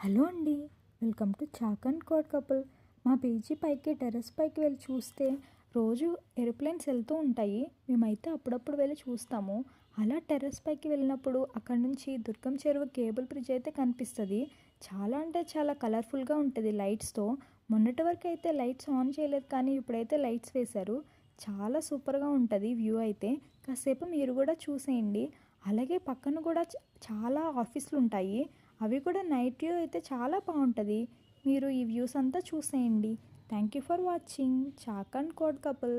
Hello అండి. Welcome to chalk and code couple. మా PG పైకి టెర్రస్ పైకి వెళ్ళి చూస్తే రోజు ఏరోప్లేన్స్ వెళ్తూ ఉంటాయి. మేమైతే అప్పుడప్పుడు వెళ్ళి చూస్తాము. అలా టెర్రస్ పైకి వెళ్ళినప్పుడు అక్కడ నుంచి దుర్గం చెరువు కేబుల్ బ్రిడ్జ్ అయితే కనిపిస్తుంది. చాలా అంటే చాలా కలర్ఫుల్గా ఉంటుంది లైట్స్తో. మొన్నటి వరకు అయితే లైట్స్ ఆన్ చేయలేదు, కానీ ఇప్పుడైతే లైట్స్ వేశారు. చాలా సూపర్గా ఉంటుంది వ్యూ అయితే. కాసేపు మీరు కూడా చూసేయండి. అలాగే పక్కన కూడా చాలా ఆఫీసులు ఉంటాయి. అవి కూడా నైట్ వ్యూ అయితే చాలా బాగుంటుంది. మీరు ఈ వ్యూస్ అంతా చూసేయండి. Thank you for watching chalk and code couple.